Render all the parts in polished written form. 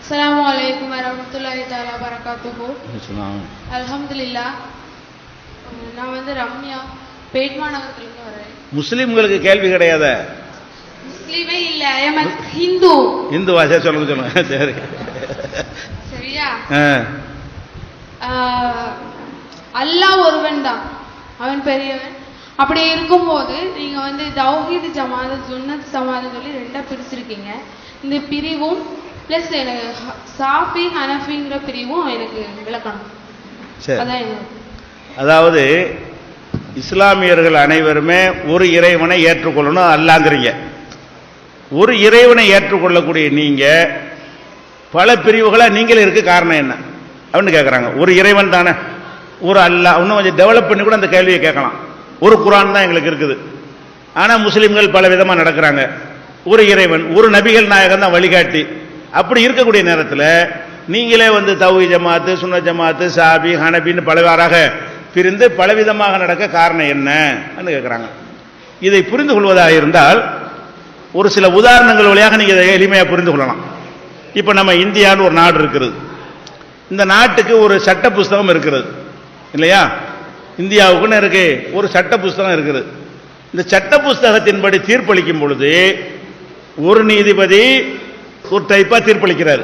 அஸ்ஸலாமு அலைக்கும் வரஹ்மத்துல்லாஹி தஆலா பரகாத்துஹு. அல்ஹம்துலில்லாஹ். நான் ரம்யா பேட்மா நகரத்திலிருந்து வரேன். முஸ்லிம்களுக்கு கேள்வி கிடையாது. முஸ்லிமே இல்ல, ஐ அம் ஹிந்து. இந்து வாசே சொல்லுங்க. சரி சரியா? அல்லாஹ் ஒருவன் தான், அவன் பெரியவன். அப்படி இருக்கும்போது நீங்க தௌஹீத் ஜமாத் சுன்னத் ஜமாத் சொல்லி ரெண்டா பிரிச்சிருக்கீங்க. இந்த பிரிவும் பிளஸ் எனக்கு சாஃபி ஹனஃபிங்கிற பிரிவும் எனக்கு விளக்கணும். அதாவது இஸ்லாமியர்கள் அனைவருமே ஒரு இறைவனை ஏற்றுக்கொள்ளணும் அல்லாங்கிறீங்க. ஒரு இறைவனை ஏற்றுக்கொள்ளக்கூடிய நீங்க பல பிரிவுகளா நீங்களே இருக்க காரணம் என்ன அப்படின்னு கேட்கறாங்க. ஒரு இறைவன் தானே, ஒரு அல்லாஹ். இன்னும் கொஞ்சம் டெவலப் பண்ணி கூட அந்த கேள்வியை கேட்கலாம். ஒரு குர்ஆன் தான் எங்களுக்கு இருக்குது, ஆனா முஸ்லிம்கள் பல விதமா நடக்கிறாங்க. ஒரு இறைவன், ஒரு நபிகள் நாயகன் தான் வழிகாட்டி. அப்படி இருக்கக்கூடிய நேரத்தில் நீங்களே தௌஹீத் ஜமாத்து சுன்னத் ஜமாத்து சாபி ஹனபின்னு பலவாறாக பிரிந்து பலவிதமாக நடக்க காரணம் என்னன்னு கேட்குறாங்க. இதை புரிந்து கொள்வதாக இருந்தால் ஒரு சில உதாரணங்கள் வழியாக நீங்க இதை எளிமையாக புரிந்து கொள்ளலாம். இப்போ நம்ம இந்தியான்னு ஒரு நாடு இருக்கிறது. இந்த நாட்டுக்கு ஒரு சட்ட புஸ்தகம் இருக்கிறது இல்லையா? இந்தியாவுக்குன்னு இருக்கு ஒரு சட்ட புஸ்தகம் இருக்குது. இந்த சட்ட புஸ்தகத்தின்படி தீர்ப்பளிக்கும் பொழுது ஒரு நீதிபதி ஒரு டைப்பா தீர்ப்பளிக்கிறார்,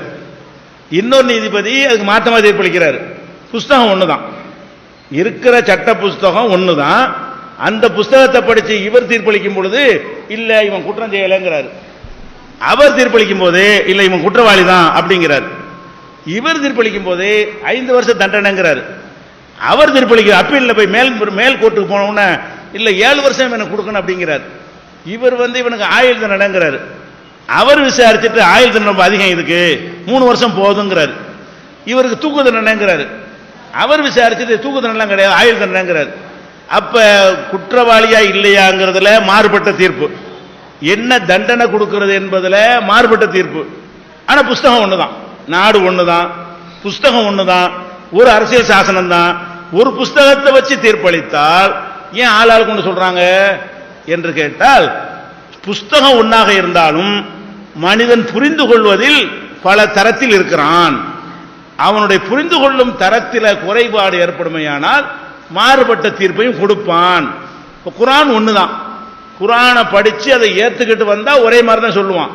இன்னொரு நீதிபதி அதுக்கு மாற்றமா தீர்ப்பளிக்கிறார். புஸ்தகம் ஒண்ணுதான், இருக்கிற சட்ட புஸ்தகம் ஒண்ணுதான். அந்த புஸ்தகத்தை படிச்சு இவர் தீர்ப்பளிக்கும் பொழுது இல்ல இவன் குற்றம் செய்யலைங்கிறார், அவர் தீர்ப்பளிக்கும் போது இல்ல இவன் குற்றவாளி தான் அப்படிங்கிறார். இவர் தீர்ப்பளிக்கும் போது 5 வருஷம் தண்டனைங்கிறார். அவர் தீர்ப்பளிக்கிறார், அப்பீல்ல போய் மேல் கோர்ட்டுக்கு போனோம்னா இல்ல 7 வருஷம் எனக்கு கொடுக்கணும் அப்படிங்கிறார். இவர் இவனுக்கு ஆயுள் தண்டனைங்கிறார். அவர் விசாரிச்சுட்டு ஆயுள் தண்டனை ரொம்ப அதிகம், இதுக்கு 3 வருஷம் போதுங்கிறார். இவருக்கு தூக்கு தண்டனைங்கிறார். அவர் விசாரிச்சுட்டு தூக்கு தண்டனை கிடையாது, ஆயுள் தண்டனைங்கிறார். அப்ப குற்றவாளியா இல்லையாங்கிறதுல மாறுபட்ட தீர்ப்பு, என்ன தண்டனை கொடுக்கிறது என்பதுல மாறுபட்ட தீர்ப்பு. ஆனா புஸ்தகம் ஒண்ணுதான், நாடு ஒண்ணுதான், புஸ்தகம் ஒண்ணுதான், ஒரு அரசியல் சாசனம் தான். ஒரு புஸ்தகத்தை வச்சு தீர்ப்பளித்தால் ஏன் ஆளாளுக்கு ஒன்று சொல்றாங்க என்று கேட்டால், புஸ்தகம் ஒன்றாக இருந்தாலும் மனிதன் புரிந்து கொள்வதில் பல தரத்தில் இருக்கிறான். அவனுடைய புரிந்து கொள்ளும் தரத்தில் குறைபாடு ஏற்படுமையானால் மாறுபட்ட தீர்ப்பையும் கொடுப்பான். குர்ஆன் ஒண்ணுதான், குர்ஆனை படிச்சு அதை ஏத்துக்கிட்டு வந்தா ஒரே மாதிரி தான் சொல்லுவான்.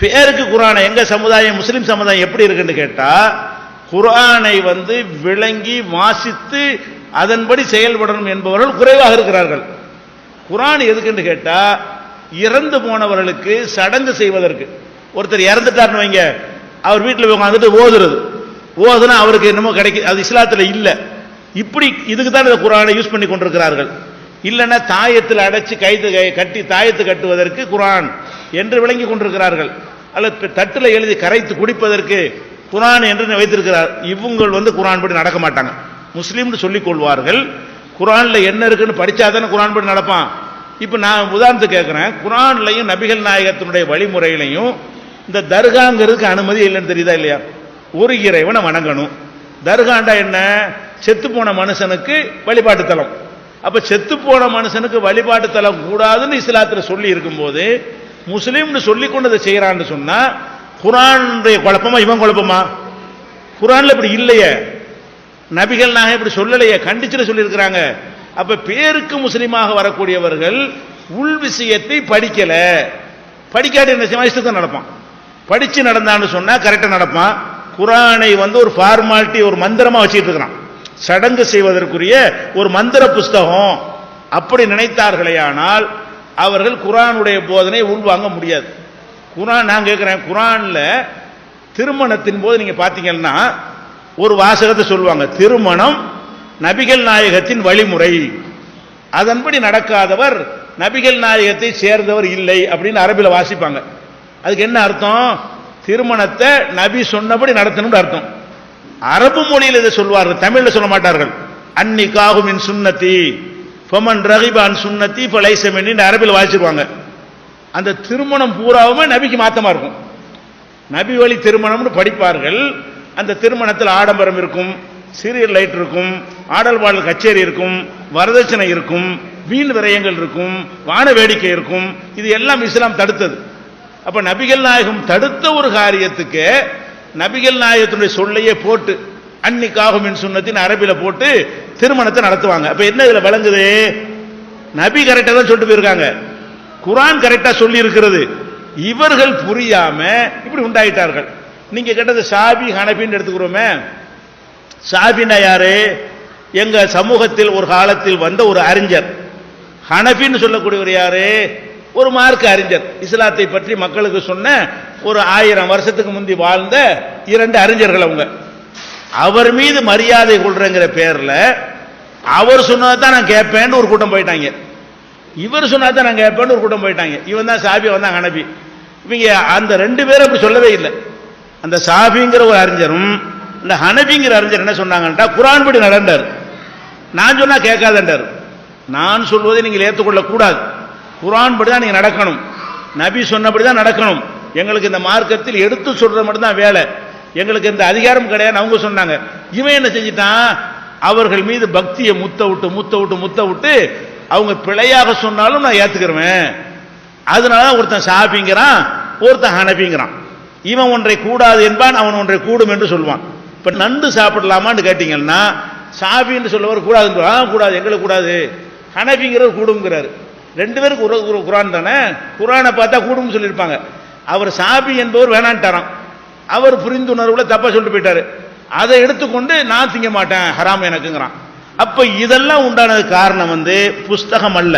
பேருக்கு குர்ஆனை எங்க சமுதாயம் முஸ்லிம் சமுதாயம் எப்படி இருக்குன்னு கேட்டா, குர்ஆனை விளங்கி வாசித்து அதன்படி செயல்படணும் என்பவர்கள் குறைவாக இருக்கிறார்கள். குர்ஆன் எதுக்குன்னு கேட்டா, இறந்து போனவர்களுக்கு சடங்கு செய்வதற்கு. ஒருத்தர் இறந்துட்டார்னு வைங்க, அவர் வீட்டில் உட்காந்துட்டு ஓதுனா அவருக்கு என்னமோ கிடைக்கும், அது இஸ்லாத்தில் இல்லை. இப்படி இதுக்கு தான் இந்த குர்ஆனை யூஸ் பண்ணி கொண்டிருக்கிறார்கள். இல்லைன்னா தாயத்தில் அடைச்சு கட்டி தாயத்து கட்டுவதற்கு குர்ஆன் என்று விளங்கி கொண்டிருக்கிறார்கள். அல்லது தட்டில் எழுதி கரைத்து குடிப்பதற்கு குர்ஆன் என்று வைத்திருக்கிறார். இவங்க குர்ஆன் படி நடக்க மாட்டாங்க. முஸ்லீம்னு சொல்லிக் கொள்வார்கள். குர்ஆன்ல என்ன இருக்குன்னு படிச்சாதானே குர்ஆன் படி நடப்பான். இப்ப நான் உதாரணத்துக்கு கேட்கிறேன், குர்ஆன்லையும் நபிகள் நாயகத்தினுடைய வழிமுறையிலையும் இந்த தர்காங்கிறதுக்கு அனுமதி இல்லைன்னு தெரியுதா இல்லையா? ஒரு இறைவனை வணங்கணும். தர்காண்டா என்ன? செத்து போன மனுஷனுக்கு வழிபாட்டு தலம். அப்ப செத்து போன மனுஷனுக்கு வழிபாட்டு தலம் கூடாதுன்னு இஸ்லாத்தில் சொல்லி இருக்கும் போது முஸ்லீம்னு சொல்லி கொண்டு அதை செய்யறான்னு சொன்னா குர்ஆனுடைய குழப்பமா இவன் குழப்பமா? குர்ஆன்ல இப்படி இல்லையே, நபிகள் நாயகம் இப்படி சொல்லலையே, கண்டிச்சுட்டு சொல்லி இருக்கிறாங்க. அப்ப பேருக்கு முஸ்லீமாக வரக்கூடியவர்கள் உள் விஷயத்தை படிக்கல, படிக்காட்டி என்ன இஷ்டத்தை நடப்பான். படிச்சு நடந்தான்னு சொன்னா கரெக்டா நடப்பான். குர்ஆனை ஒரு ஃபார்மாலிட்டி, ஒரு மந்திரமா வச்சுட்டு இருக்கிறான், சடங்கு செய்வதற்குரிய ஒரு மந்திர புஸ்தகம். அப்படி நினைத்தார்களே ஆனால் அவர்கள் குர்ஆனுடைய போதனை உள்வாங்க முடியாது. குர்ஆன் நான் கேட்கிறேன், குர்ஆன்ல திருமணத்தின் போது நீங்க பாத்தீங்கன்னா ஒரு வாசகத்தை சொல்லுவாங்க, திருமணம் நபிகள் நாயகத்தின் வழிமுறை, அதன்படி நடக்காதவர் நபிகள் நாயகத்தை சேர்ந்தவர் இல்லை அப்படின்னு அரபில வாசிப்பாங்க. அதுக்கு என்ன அர்த்தம்? திருமணத்தை நபி சொன்னபடி நடத்தணும்னு அர்த்தம். அரபு மொழியில் இதை சொல்வார்கள், தமிழ்ல சொல்ல மாட்டார்கள். அன்னிகாஹு மின் சுன்னதி ஃபமன் ரகிப அன் சுன்னதி ஃபலைஸ மின்னி அரபில வாசிச்சிருவாங்க. அந்த திருமணம் பூராவுமே நபிக்கு மாத்தமா இருக்கும். நபி வழி திருமணம்னு படிப்பார்கள். அந்த திருமணத்தில் ஆடம்பரம் இருக்கும், சீரியல் லைட் இருக்கும், ஆடல் பாடல் கச்சேரி இருக்கும், வரதட்சணை இருக்கும், வீண் விரயங்கள் இருக்கும், வான வேடிக்கை இருக்கும். இது எல்லாம் இஸ்லாம் தடுத்தது. அப்ப நபிகள் நாயகம் தடுத்த ஒரு காரியத்துக்கு நபிகள் நாயகத்தினுடைய சொல்லையே போட்டு அன்னிக்காகும் என் சுன்னத்தின் அரபில போட்டு திருமணத்தை நடத்துவாங்க. அப்ப என்ன இதுல விளங்குது? நபி கரெக்டா தான் சொல்லிட்டு போயிருக்காங்க, குர்ஆன் கரெக்டா சொல்லி இருக்கிறது. இவர்கள் புரியாம இப்படி உண்டாயிட்டார்கள். நீங்க கேட்டது ஷாபி ஹனபின்னு எடுத்துக்கிறோமே. ஷாபின்னா யாரு? எங்க சமூகத்தில் ஒரு காலத்தில் வந்த ஒரு அறிஞர். ஹனபின்னு சொல்லக்கூடியவர் யாரு? ஒரு மார்க்க அறிஞர். இஸ்லாத்தை பற்றி மக்களுக்கு சொன்ன ஒரு 1000 வருஷத்துக்கு முந்தி வாழ்ந்த 2 அறிஞர்கள் அவங்க. அவர் மீது மரியாதை கொள்றங்கிற பேர்ல அவர் சொன்னதான் நான் கேட்பேன்னு ஒரு கூட்டம் போயிட்டாங்க. இவர் சொன்னதான் நான் கேட்பேன்னு ஒரு கூட்டம் போயிட்டாங்க. இவன் தான் ஷாபி, அவன் தான் ஹனபி. இவங்க அந்த 2 பேரும் அப்படி சொல்லவே இல்லை. அந்த ஷாபிங்கிற ஒரு அறிஞரும் இந்த ஹனபிங்கிற அறிஞர் என்ன சொன்னாங்கன்றா, குர்ஆன் படி நடந்தார், நான் சொன்னா கேட்காதண்டார். நான் சொல்வதை நீங்கள் ஏற்றுக்கொள்ள கூடாது, குர்ஆன் படி தான் நீங்க நடக்கணும், நபி சொன்னபடி தான் நடக்கணும், எங்களுக்கு இந்த மார்க்கத்தில் எடுத்து சொல்றது மட்டும் தான் வேலை, எங்களுக்கு இந்த அதிகாரம் கிடையாது அவங்க சொன்னாங்க. இவன் என்ன செஞ்சிட்டான்? அவர்கள் மீது பக்தியை முத்த விட்டு அவங்க பிழையாக சொன்னாலும் நான் ஏத்துக்கிறேன். அதனால ஒருத்தன் ஷாபிங்கிறான், ஒருத்தன் ஹனபிங்கிறான். இவன் ஒன்றை கூடாது என்பான், அவன் ஒன்றை கூடும் என்று சொல்வான். இப்ப நண்டு சாப்பிடலாமான்னு கேட்டீங்கன்னா ஷாபின்னு சொல்லவர் கூடாது, கூடாது எங்களுக்கு கூடாது, ஹனபிங்கிறவர் கூடுங்கிறாரு. 2 பேருக்கு ஒரு குர்ஆன் தானே, குர்ஆனை பார்த்தா கூடும்னு சொல்லியிருப்பாங்க. அவர் ஷாபி என்பவர் வேணான்ட்டாராம். அவர் புரிந்துணர்வுல தப்பா சொல்லிட்டு போயிட்டாரு. அதை எடுத்துக்கொண்டு நான் திங்க மாட்டேன், ஹராம் எனக்குங்கிறான். அப்ப இதெல்லாம் உண்டானது காரணம் புஸ்தகம் அல்ல,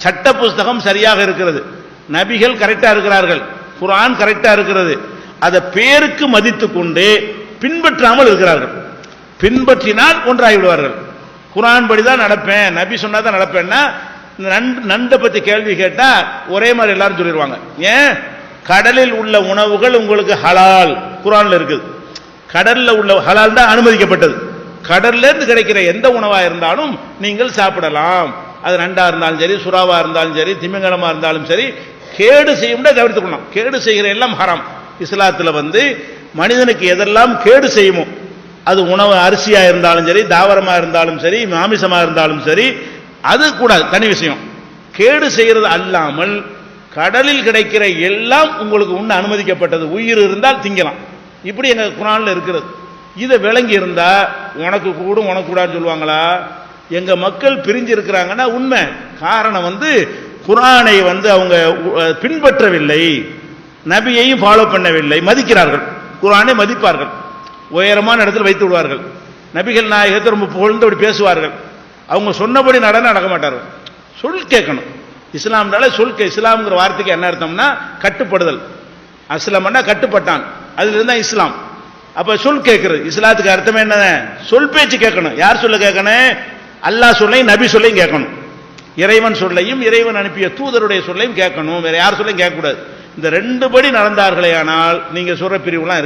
சட்ட புஸ்தகம் சரியாக இருக்கிறது, நபிகள் கரெக்டா இருக்கிறார்கள், குர்ஆன் கரெக்டா இருக்கிறது. அதை பேருக்கு மதித்து கொண்டு பின்பற்றாமல் இருக்கிறார்கள். பின்பற்றினால் ஒன்றாகி விடுவார்கள். குர்ஆன் படிதான் நடப்பேன், நபி சொன்னாதான் நடப்பேன்னா நண்டை பத்தி கேள்வி கேட்டா ஒரே மாதிரி எல்லாரும் சொல்லிடுவாங்க. ஏன்? கடலில் உள்ள உணவுகள் உங்களுக்கு ஹலால் குர்ஆன்ல இருக்குது. கடல்ல உள்ள ஹலால் தான் அனுமதிக்கப்பட்டது. கடல்ல இருந்து கிடைக்கிற எந்த உணவா இருந்தாலும் நீங்கள் சாப்பிடலாம். அது நண்டா இருந்தாலும் சரி, சுறாவா இருந்தாலும் சரி, திமிங்கலமா இருந்தாலும் சரி, கேடு செய்யும் தவிர்த்துக்கணும். கேடு செய்கிற எல்லாம் ஹராம். இஸ்லாத்துல மனிதனுக்கு எதெல்லாம் கேடு செய்யுமோ, அது உணவு அரிசியா இருந்தாலும் சரி, தாவரமா இருந்தாலும் சரி, மாமிசமா இருந்தாலும் சரி, அது கூடாது, தனி விஷயம். கேடு செய்யறது அல்லாமல் கடலில் கிடைக்கிற எல்லாம் உங்களுக்கு உண்ண அனுமதிக்கப்பட்டது. உயிர் இருந்தால் திங்கலாம். இப்படி எங்க குர்ஆன்ல இருக்கிறது. இதை விளங்கி இருந்தா உனக்கு கூடும் உனக்கு கூடாதுன்னு சொல்லுவாங்களா? எங்க மக்கள் பிரிஞ்சு இருக்கிறாங்கன்னா உண்மை. காரணம் குர்ஆனை அவங்க பின்பற்றவில்லை, நபியையும் ஃபாலோ பண்ணவில்லை. மதிக்கிறார்கள், குர்ஆனை மதிப்பார்கள், உயரமான இடத்தில் வைத்து விடுவார்கள். நபிகள் நாயகத்தை ரொம்ப புகழ்ந்து அப்படி பேசுவார்கள். அவங்க சொன்னபடி நடக்க மாட்டார்கள். சொல் கேட்கணும். இஸ்லாம்னால இஸ்லாம்ங்கிற வார்த்தைக்கு என்ன அர்த்தம்னா கட்டுப்படுதல். அஸ்லம்னா கட்டுப்பட்டான், அதுல இருந்தா இஸ்லாம். அப்ப சொல் கேட்கிறது. இஸ்லாத்துக்கு அர்த்தமே என்ன? சொல் பேச்சு கேட்கணும். யார் சொல்ல கேட்கணும்? அல்லாஹ் சொல்லையும் நபி சொல்லையும் கேட்கணும். இறைவன் சொல்லையும் இறைவன் அனுப்பிய தூதருடைய சொல்லையும் கேட்கணும். வேற யார் சொல்லையும் கேட்கக்கூடாது. இந்த 2 படி நடந்தார்களே ஆனால் நீங்க சொல்ற பிரிவுலாம் இருக்கு.